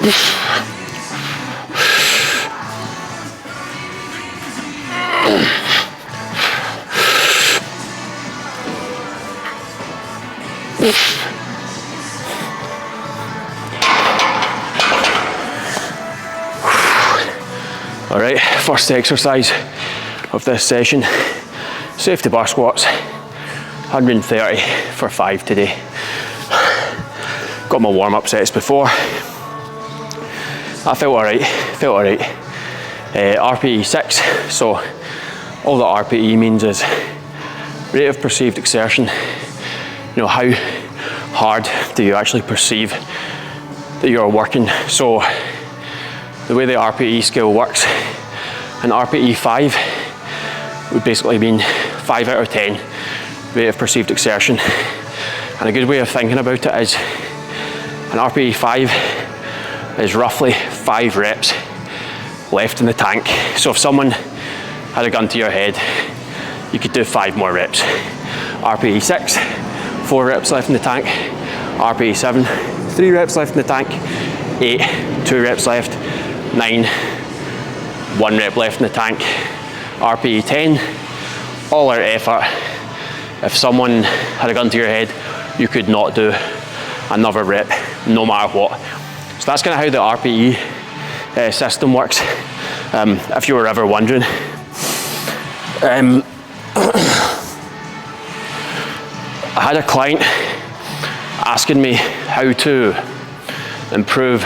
All right, first exercise of this session, safety bar squats, 130 for 5 today. Got my warm-up sets before. I felt all right. RPE 6, so all that RPE means is rate of perceived exertion. You know, how hard do you actually perceive that you're working? So the way the RPE scale works, an RPE 5 would basically mean 5 out of 10 rate of perceived exertion. And a good way of thinking about it is an RPE 5 is roughly 5 reps left in the tank. So if someone had a gun to your head, you could do 5 more reps. RPE 6, 4 reps left in the tank. RPE 7, 3 reps left in the tank. 8, 2 reps left. 9, 1 rep left in the tank. RPE 10, all out effort. If someone had a gun to your head, you could not do another rep, no matter what. So that's kind of how the RPE system works, if you were ever wondering. I had a client asking me how to improve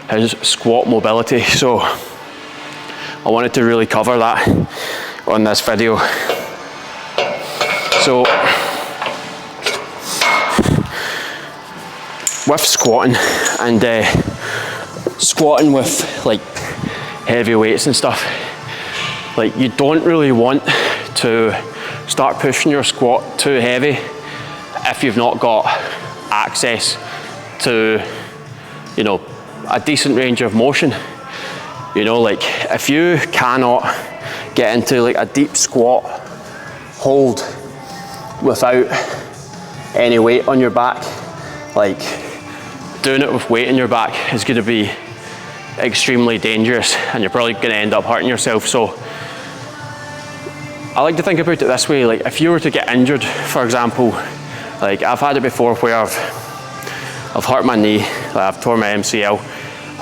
his squat mobility, so I wanted to really cover that on this video. So with squatting and squatting with like heavy weights and stuff, like you don't really want to start pushing your squat too heavy if you've not got access to, you know, a decent range of motion. You know, like if you cannot get into like a deep squat hold without any weight on your back, like doing it with weight in your back is going to be extremely dangerous, and you're probably going to end up hurting yourself. So I like to think about it this way, like if you were to get injured, for example, like I've had it before where I've hurt my knee, like I've torn my MCL,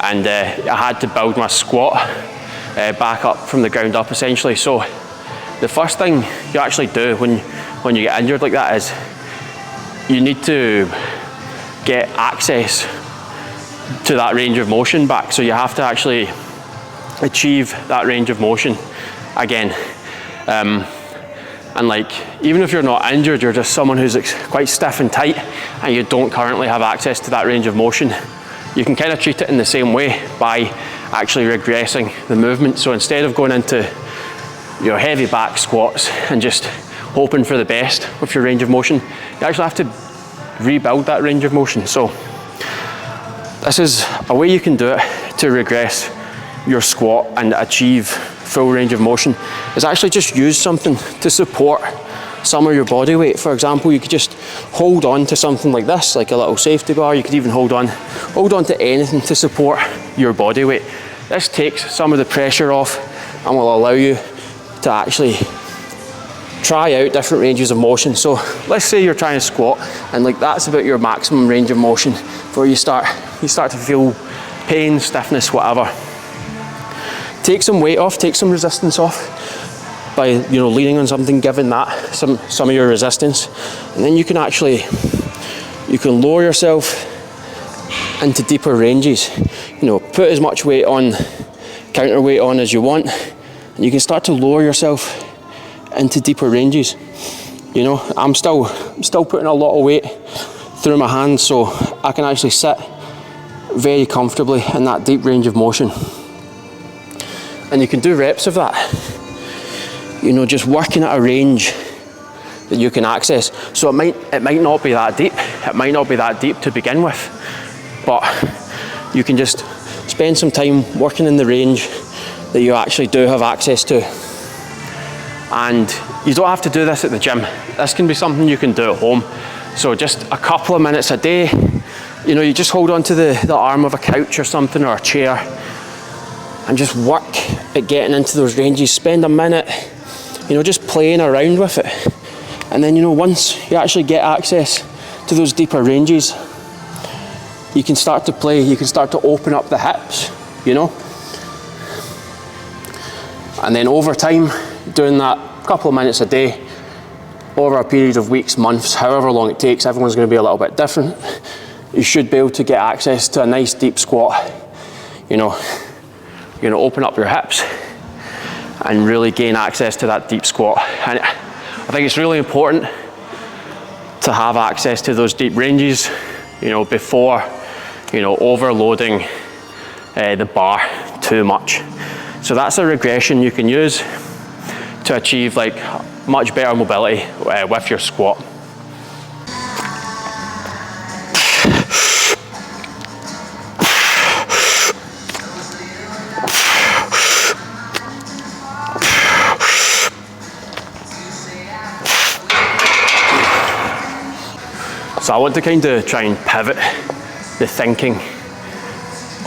and I had to build my squat back up from the ground up essentially. So the first thing you actually do when you get injured like that is you need to get access to that range of motion back. So you have to actually achieve that range of motion again. And like, even if you're not injured, you're just someone who's quite stiff and tight and you don't currently have access to that range of motion, you can kind of treat it in the same way by actually regressing the movement. So instead of going into your heavy back squats and just hoping for the best with your range of motion, you actually have to rebuild that range of motion. So this is a way you can do it to regress your squat and achieve full range of motion, is actually just use something to support some of your body weight. For example, you could just hold on to something like this, like a little safety bar. You could even hold on to anything to support your body weight. This takes some of the pressure off and will allow you to actually try out different ranges of motion. So let's say you're trying to squat and like that's about your maximum range of motion before you start to feel pain, stiffness, whatever. Take some weight off, take some resistance off by, you know, leaning on something, giving that some of your resistance, and then you can lower yourself into deeper ranges. You know, put as much weight on, counterweight on as you want, and you can start to lower yourself into deeper ranges. You know, I'm still putting a lot of weight through my hands, so I can actually sit very comfortably in that deep range of motion. And you can do reps of that, you know, just working at a range that you can access. So it might not be that deep. It might not be that deep to begin with, but you can just spend some time working in the range that you actually do have access to. And you don't have to do this at the gym. This can be something you can do at home. So just a couple of minutes a day, You know, you just hold onto the arm of a couch or something, or a chair, and just work at getting into those ranges. Spend a minute, you know, just playing around with it. And then, you know, once you actually get access to those deeper ranges, you can start to play, you can start to open up the hips, you know. And then over time, doing that couple of minutes a day, over a period of weeks, months, however long it takes, everyone's going to be a little bit different. You should be able to get access to a nice deep squat. You know, you're going to open up your hips and really gain access to that deep squat. And I think it's really important to have access to those deep ranges, you know, before, you know, overloading the bar too much. So that's a regression you can use to achieve like much better mobility with your squat. So I want to kind of try and pivot the thinking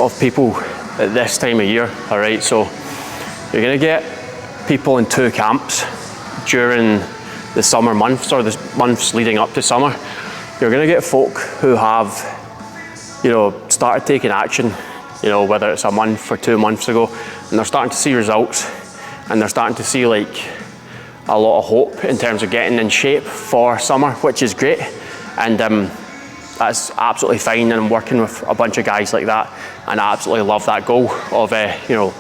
of people at this time of year, all right? So you're gonna get people in two camps during the summer months, or the months leading up to summer. You're gonna get folk who have, you know, started taking action, you know, whether it's a month or 2 months ago, and they're starting to see results, and they're starting to see like a lot of hope in terms of getting in shape for summer, which is great. And that's absolutely fine, and I'm working with a bunch of guys like that, and I absolutely love that goal of you know,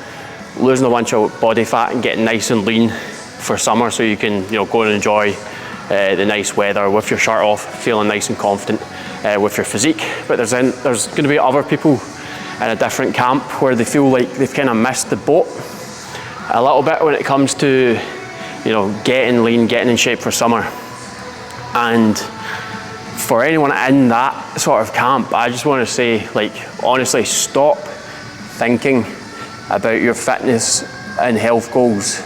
losing a bunch of body fat and getting nice and lean for summer, so you can, you know, go and enjoy the nice weather with your shirt off, feeling nice and confident with your physique. But there's going to be other people in a different camp where they feel like they've kind of missed the boat a little bit when it comes to, you know, getting lean, getting in shape for summer. And for anyone in that sort of camp, I just want to say, like, honestly, stop thinking about your fitness and health goals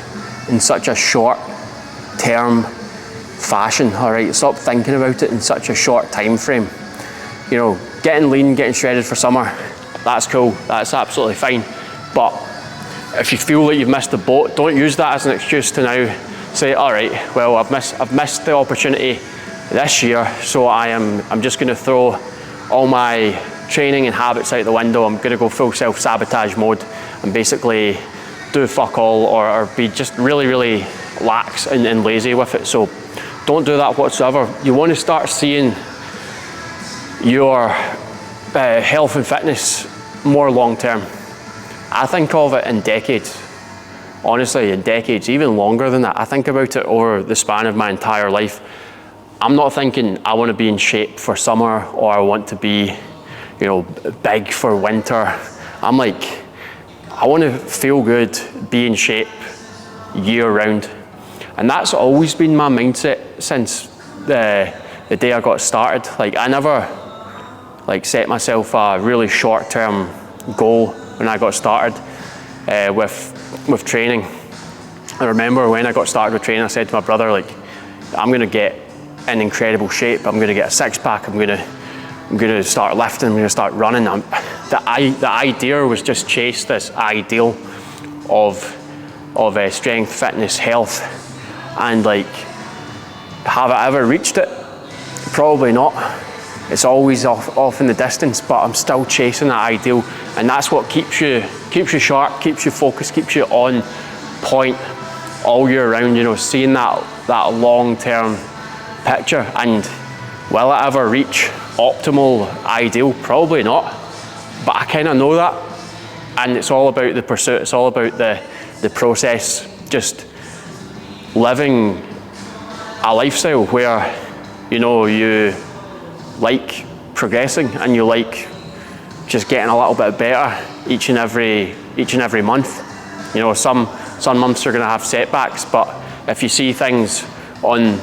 in such a short-term fashion, all right? Stop thinking about it in such a short time frame. You know, getting lean, getting shredded for summer, that's cool, that's absolutely fine. But if you feel like you've missed the boat, don't use that as an excuse to now say, all right, well, I've missed the opportunity this year, so I'm just going to throw all my training and habits out the window. I'm going to go full self-sabotage mode and basically do fuck all, or be just really, really lax and lazy with it. So don't do that whatsoever. You want to start seeing your health and fitness more long term. I think of it in decades. Honestly, in decades, even longer than that. I think about it over the span of my entire life. I'm not thinking I want to be in shape for summer, or I want to be, you know, big for winter. I'm like, I want to feel good, be in shape year round. And that's always been my mindset since the day I got started. Like, I never like set myself a really short-term goal when I got started with training. I remember when I got started with training, I said to my brother, like, I'm going to get in incredible shape. I'm going to get a six-pack. I'm going to start lifting. I'm going to start running. The idea was just chase this ideal of strength, fitness, health, and like, have I ever reached it? Probably not. It's always off in the distance, but I'm still chasing that ideal, and that's what keeps you sharp, keeps you focused, keeps you on point all year round. You know, seeing that long-term picture. And will I ever reach optimal ideal? Probably not, but I kind of know that, and it's all about the pursuit. It's all about the process, just living a lifestyle where, you know, you like progressing and you like just getting a little bit better each and every month. You know, some months are going to have setbacks, but if you see things on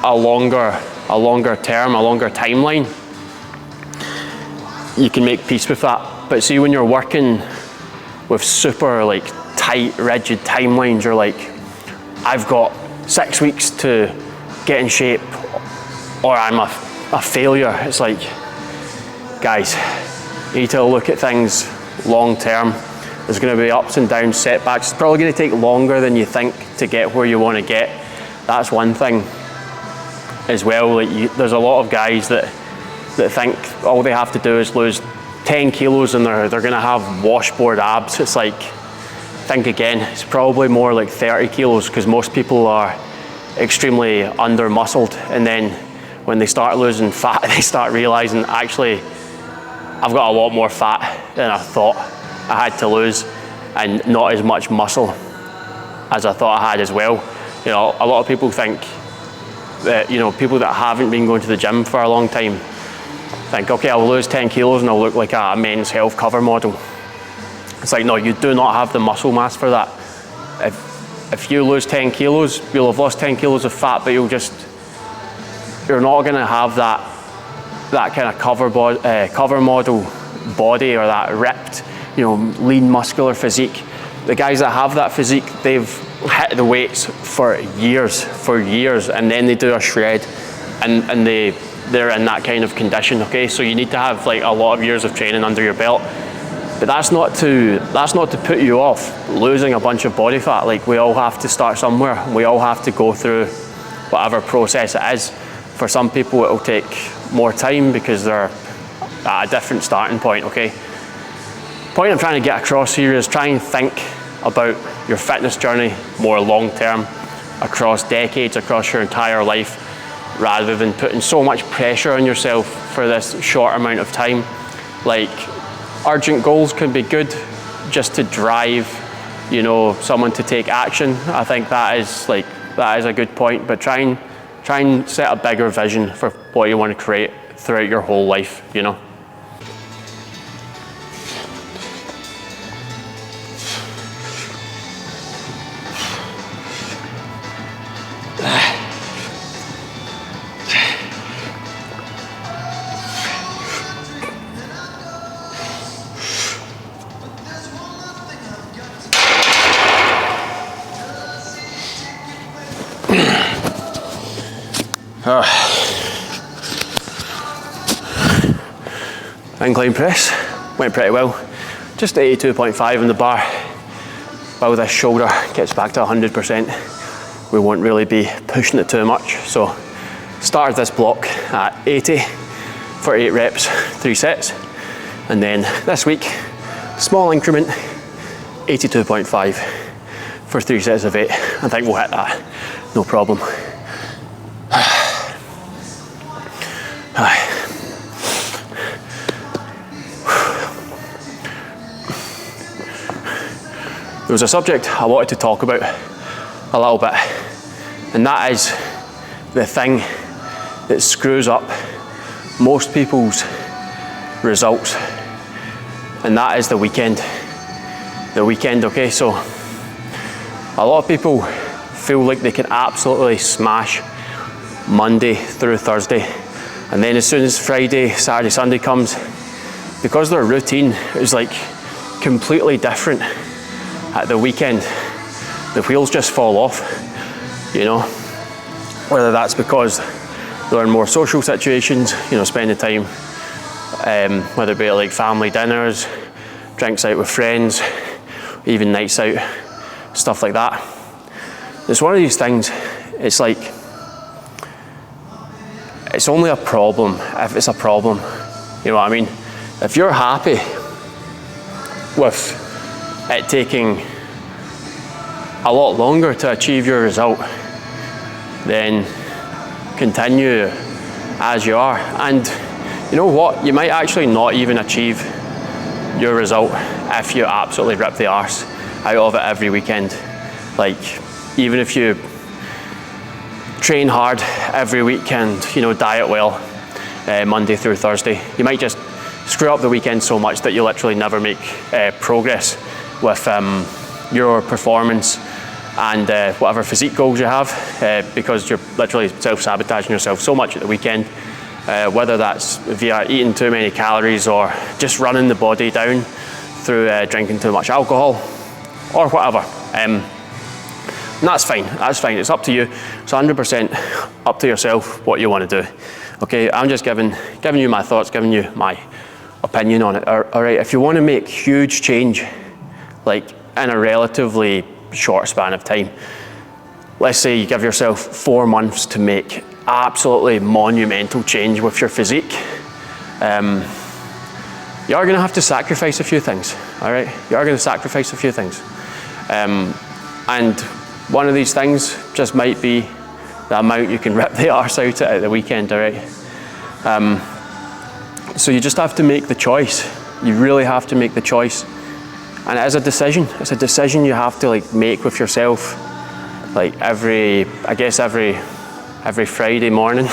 a longer term, a longer timeline, you can make peace with that. But see, when you're working with super like tight, rigid timelines, you're like, I've got 6 weeks to get in shape or I'm a failure. It's like, guys, you need to look at things long term. There's going to be ups and downs, setbacks. It's probably going to take longer than you think to get where you want to get. That's one thing as well. Like there's a lot of guys that think all they have to do is lose 10 kilos and they're going to have washboard abs. It's like, think again, it's probably more like 30 kilos because most people are extremely under muscled, and then when they start losing fat they start realizing, actually I've got a lot more fat than I thought I had to lose, and not as much muscle as I thought I had as well. You know, a lot of people think that, you know, people that haven't been going to the gym for a long time think, okay, I'll lose 10 kilos and I'll look like a Men's Health cover model. It's like, no, you do not have the muscle mass for that. If you lose 10 kilos, you'll have lost 10 kilos of fat, but you're not gonna have that kind of cover model body, or that ripped, you know, lean muscular physique. The guys that have that physique, they've hit the weights for years, and then they do a shred, and they're in that kind of condition. Okay, so you need to have like a lot of years of training under your belt, but that's not to put you off losing a bunch of body fat. Like, we all have to start somewhere. We all have to go through whatever process it is. For some people it'll take more time because they're at a different starting point. Okay, the point I'm trying to get across here is try and think about your fitness journey more long term, across decades, across your entire life, rather than putting so much pressure on yourself for this short amount of time. Like, urgent goals can be good just to drive, you know, someone to take action. I think that is a good point, but try and set a bigger vision for what you want to create throughout your whole life, you know. Incline press went pretty well, just 82.5 on the bar. While this shoulder gets back to 100%, we won't really be pushing it too much. So started this block at 80 for 8 reps, 3 sets, and then this week, small increment, 82.5 for 3 sets of 8. I think we'll hit that, no problem. There was a subject I wanted to talk about a little bit, and that is the thing that screws up most people's results, and that is the weekend. The weekend, okay? So a lot of people feel like they can absolutely smash Monday through Thursday, and then as soon as Friday, Saturday, Sunday comes, because their routine is like completely different at the weekend, the wheels just fall off, you know. Whether that's because they're in more social situations, you know, spending time, whether it be like family dinners, drinks out with friends, even nights out, stuff like that. It's one of these things, it's like, it's only a problem if it's a problem, you know what I mean? If you're happy with it taking a lot longer to achieve your result, then continue as you are. And you know what? You might actually not even achieve your result if you absolutely rip the arse out of it every weekend. Like, even if you train hard every week and, you know, diet well Monday through Thursday, you might just screw up the weekend so much that you literally never make progress with your performance and whatever physique goals you have, because you're literally self-sabotaging yourself so much at the weekend, whether that's via eating too many calories or just running the body down through drinking too much alcohol or whatever. And that's fine, it's up to you. It's 100% up to yourself what you want to do. Okay, I'm just giving you my thoughts, giving you my opinion on it. All right, if you want to make huge change, like in a relatively short span of time, let's say you give yourself 4 months to make absolutely monumental change with your physique, you are going to have to sacrifice a few things, all right? You are going to sacrifice a few things. And one of these things just might be the amount you can rip the arse out at the weekend, all right? So you just have to make the choice. You really have to make the choice. And it is a decision. It's a decision you have to like make with yourself, like every Friday morning.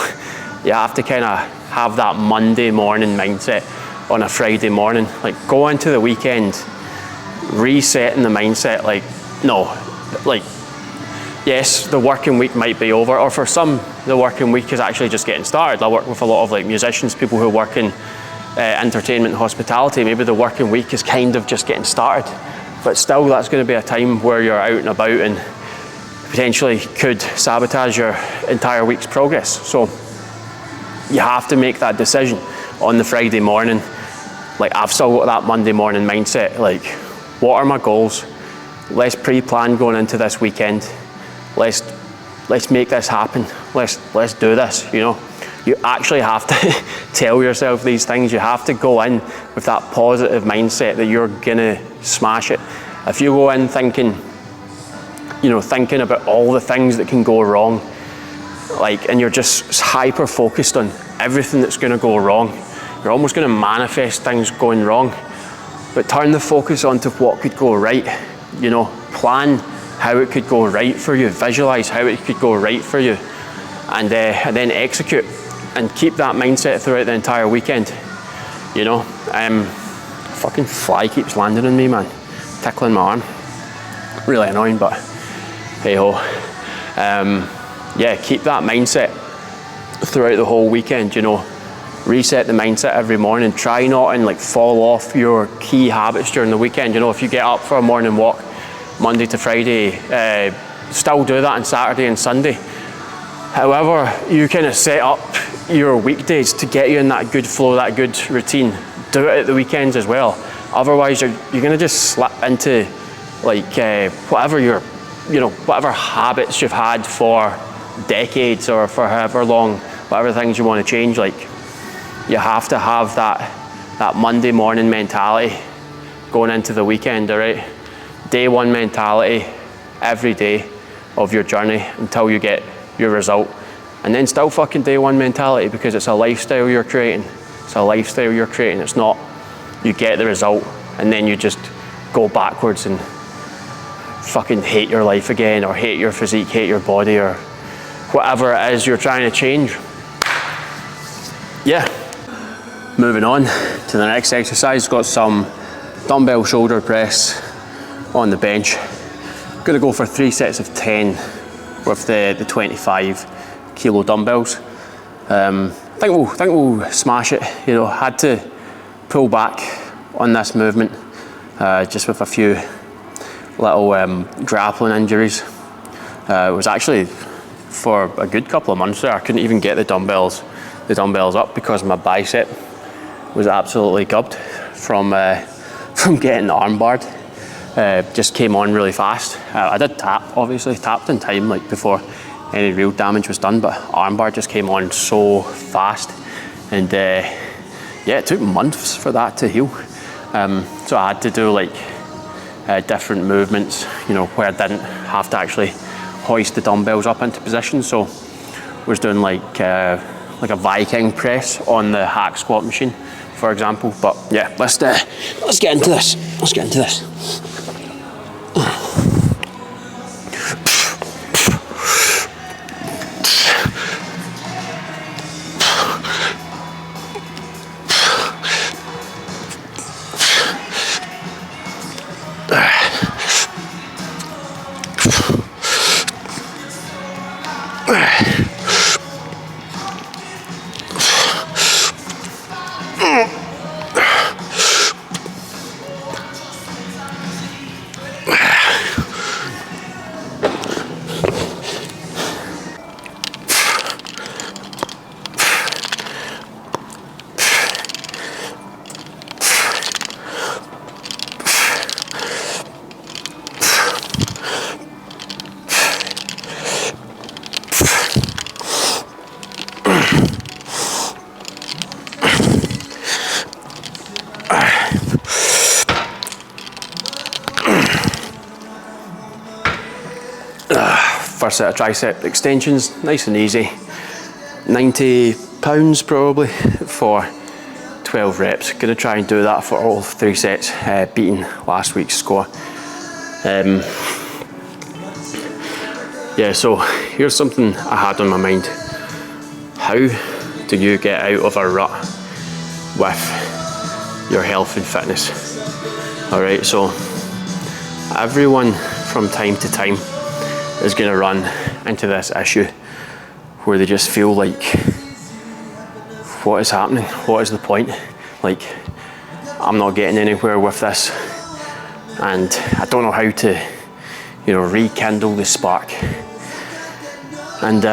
You have to kind of have that Monday morning mindset on a Friday morning. Like go into the weekend, resetting the mindset, like, no, like, yes, the working week might be over, or for some, the working week is actually just getting started. I work with a lot of like musicians, people who work in entertainment and hospitality. Maybe the working week is kind of just getting started, but still that's going to be a time where you're out and about and potentially could sabotage your entire week's progress. So you have to make that decision on the Friday morning. Like, I've still got that Monday morning mindset, like, what are my goals? Let's pre-plan going into this weekend. Let's make this happen. Let's do this, you know. You actually have to tell yourself these things. You have to go in with that positive mindset that you're gonna smash it. If you go in thinking about all the things that can go wrong, like, and you're just hyper focused on everything that's gonna go wrong, you're almost gonna manifest things going wrong. But turn the focus onto what could go right, you know, plan how it could go right for you, visualize how it could go right for you, and then execute, and keep that mindset throughout the entire weekend, you know. Fucking fly keeps landing on me, man, tickling my arm, really annoying, but hey ho. Yeah, keep that mindset throughout the whole weekend, you know. Reset the mindset every morning. Try not and like fall off your key habits during the weekend. You know, if you get up for a morning walk Monday to Friday, still do that on Saturday and Sunday. However, you kind of set up your weekdays to get you in that good flow, that good routine. Do it at the weekends as well. Otherwise, you're gonna just slip into like whatever habits you've had for decades or for however long, whatever things you want to change. Like, you have to have that Monday morning mentality going into the weekend, all right? Day one mentality every day of your journey until you get your result. And then still fucking day one mentality, because it's a lifestyle you're creating. It's a lifestyle you're creating. It's not you get the result and then you just go backwards and fucking hate your life again, or hate your physique, hate your body, or whatever it is you're trying to change. Yeah. Moving on to the next exercise, got some dumbbell shoulder press on the bench. Gonna go for 3 sets of 10 with the 25 kilo dumbbells. Think we'll smash it. You know, had to pull back on this movement just with a few little grappling injuries. It was actually for a good couple of months there, I couldn't even get the dumbbells up because my bicep was absolutely gubbed from getting armbarred. Just came on really fast. I did tap, obviously, tapped in time, like before any real damage was done, but armbar just came on so fast, and yeah, it took months for that to heal. So I had to do like different movements, you know, where I didn't have to actually hoist the dumbbells up into position. So I was doing like a Viking press on the hack squat machine, for example. But yeah, let's get into this. Let's get into this. first set of tricep extensions, nice and easy. 90 pounds probably for 12 reps. Gonna try and do that for all 3 sets, beating last week's score. Yeah, so here's something I had on my mind. How do you get out of a rut with your health and fitness? All right, so everyone from time to time is going to run into this issue where they just feel like, what is happening? What is the point? Like, I'm not getting anywhere with this, and I don't know how to, rekindle the spark. And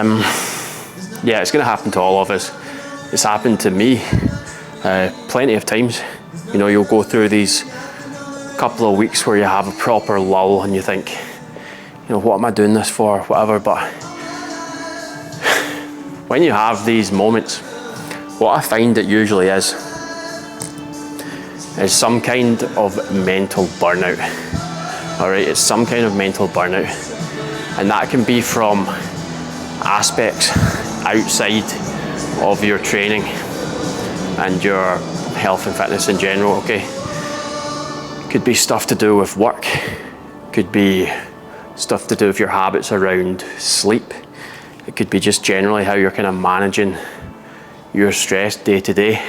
yeah, it's going to happen to all of us. It's happened to me plenty of times. You'll go through these couple of weeks where you have a proper lull and you think, what am I doing this for, whatever. But when you have these moments, what I find it usually is some kind of mental burnout. All right, it's some kind of mental burnout, and that can be from aspects outside of your training and your health and fitness in general. Okay, could be stuff to do with work, could be stuff to do with your habits around sleep. It could be just generally how you're kind of managing your stress day to day.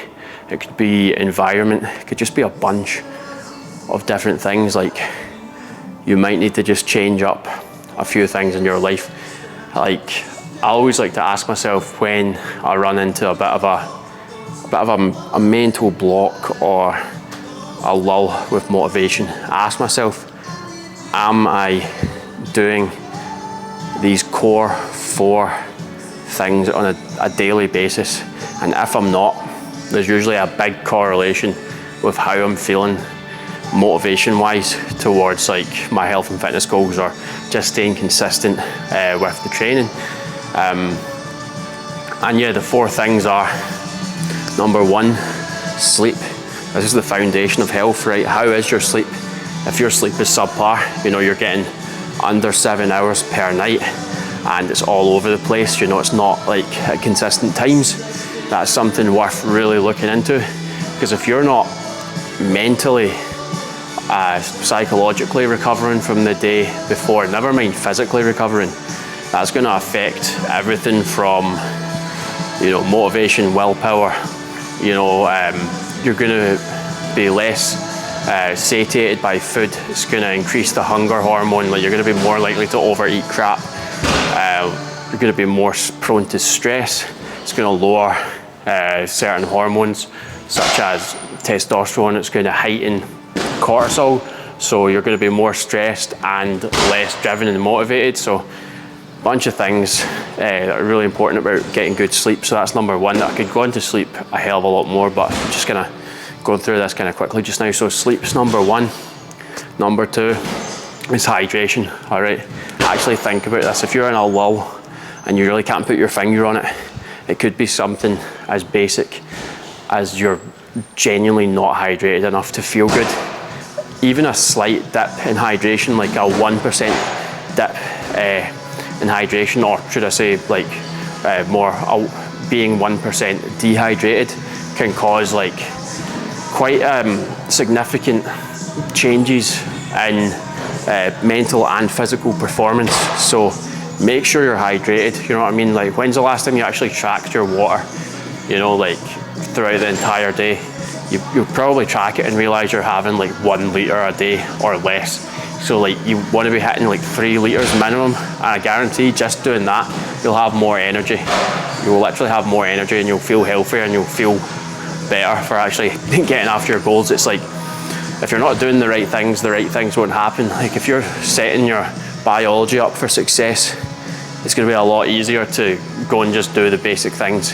It could be environment. It could just be a bunch of different things. Like, you might need to just change up a few things in your life. Like, I always like to ask myself when I run into a bit of a mental block or a lull with motivation. I ask myself, am I doing these core 4 things on a daily basis? And if I'm not, there's usually a big correlation with how I'm feeling motivation wise towards like my health and fitness goals, or just staying consistent with the training. And yeah, the 4 things are: number 1, sleep. This is the foundation of health, right? How is your sleep? If your sleep is subpar, you're getting under 7 hours per night and it's all over the place, it's not like at consistent times, that's something worth really looking into. Because if you're not mentally, psychologically recovering from the day before, never mind physically recovering, that's going to affect everything from, motivation, willpower. You're going to be less satiated by food. It's going to increase the hunger hormone. Like, you're going to be more likely to overeat crap. You're going to be more prone to stress. It's going to lower certain hormones such as testosterone. It's going to heighten cortisol, so you're going to be more stressed and less driven and motivated. So a bunch of things that are really important about getting good sleep. So that's number 1. I could go into sleep a hell of a lot more, but I'm just going to go through this kind of quickly just now. So sleep's number 1. Number 2 is hydration. All right, actually think about this. If you're in a lull and you really can't put your finger on it, it could be something as basic as you're genuinely not hydrated enough to feel good. Even a slight dip in hydration, like a 1% dip in hydration, or should I say like being 1% dehydrated, can cause like quite significant changes in mental and physical performance. So make sure you're hydrated, you know what I mean? Like, when's the last time you actually tracked your water, like throughout the entire day? You'll probably track it and realize you're having like 1 litre a day or less. So like, you want to be hitting like 3 litres minimum, and I guarantee just doing that, you'll have more energy. You will literally have more energy, and you'll feel healthier, and you'll feel better for actually getting after your goals. It's like, if you're not doing the right things won't happen. Like, if you're setting your biology up for success, it's going to be a lot easier to go and just do the basic things,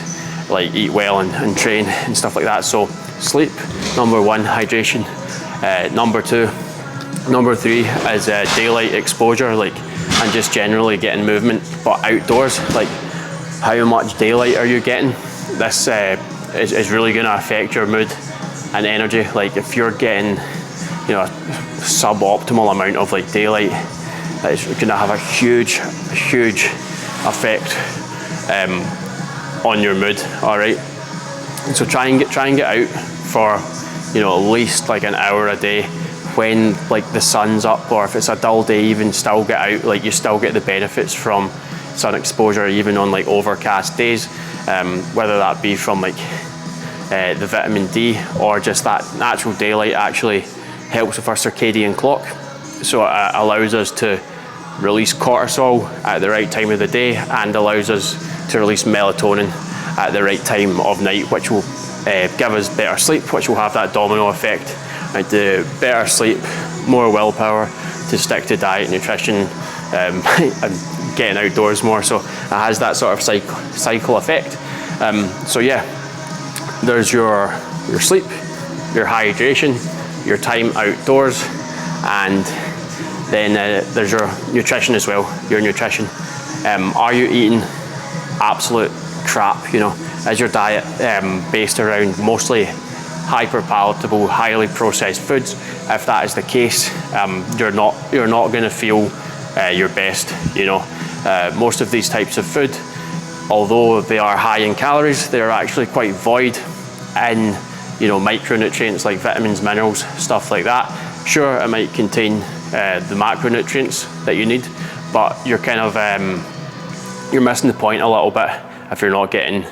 like eat well and train and stuff like that. So sleep, number 1, hydration. Number 2, number 3 is daylight exposure, like, and just generally getting movement, but outdoors. Like, how much daylight are you getting? This is really going to affect your mood and energy. Like, if you're getting, a suboptimal amount of like daylight, that is going to have a huge effect on your mood. All right. So try and get out for, you know, at least like an hour a day when like the sun's up, or if it's a dull day, even still get out. Like you still get the benefits from sun exposure even on like overcast days, whether that be from like the vitamin D or just that natural daylight actually helps with our circadian clock. So it allows us to release cortisol at the right time of the day and allows us to release melatonin at the right time of night, which will give us better sleep, which will have that domino effect. Right, the better sleep, more willpower to stick to diet, nutrition, and getting outdoors more. So it has that sort of cycle effect. So yeah, there's your sleep, your hydration, your time outdoors, and then there's your nutrition as well. Your nutrition. Are you eating absolute crap? You know, is your diet based around mostly hyper palatable, highly processed foods? If that is the case, you're not going to feel your best. You know, most of these types of food, although they are high in calories, they are actually quite void in, you know, micronutrients like vitamins, minerals, stuff like that. Sure, it might contain the macronutrients that you need, but you're kind of you're missing the point a little bit if you're not getting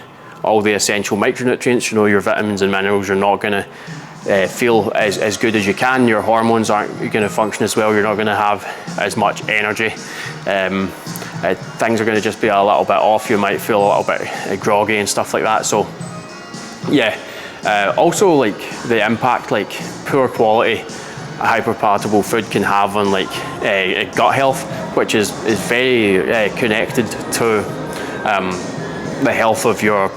all the essential micronutrients. You know, your vitamins and minerals, you're not going to feel as good as you can. Your hormones aren't going to function as well. You're not going to have as much energy. Things are going to just be a little bit off. You might feel a little bit groggy and stuff like that. So yeah, also like the impact like poor quality hyperpalatable food can have on like gut health, which is very connected to the health of your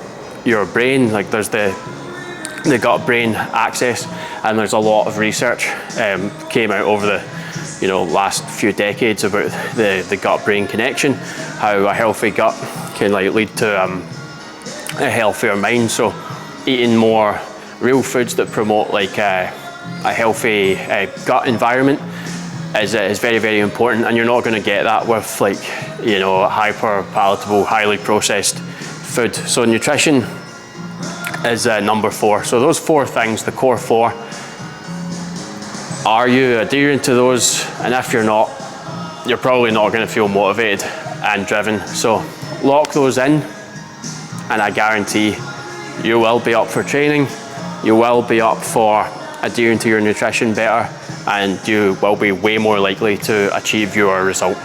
brain. Like there's the gut brain axis, and there's a lot of research came out over the, you know, last few decades about the gut brain connection, how a healthy gut can like lead to a healthier mind. So eating more real foods that promote like a healthy gut environment is very, very important, and you're not going to get that with like, you know, hyper palatable, highly processed food. So nutrition is number 4. So those 4 things, the core 4, are you adhering to those? And if you're not, you're probably not going to feel motivated and driven. So lock those in, and I guarantee you will be up for training, you will be up for adhering to your nutrition better, and you will be way more likely to achieve your result.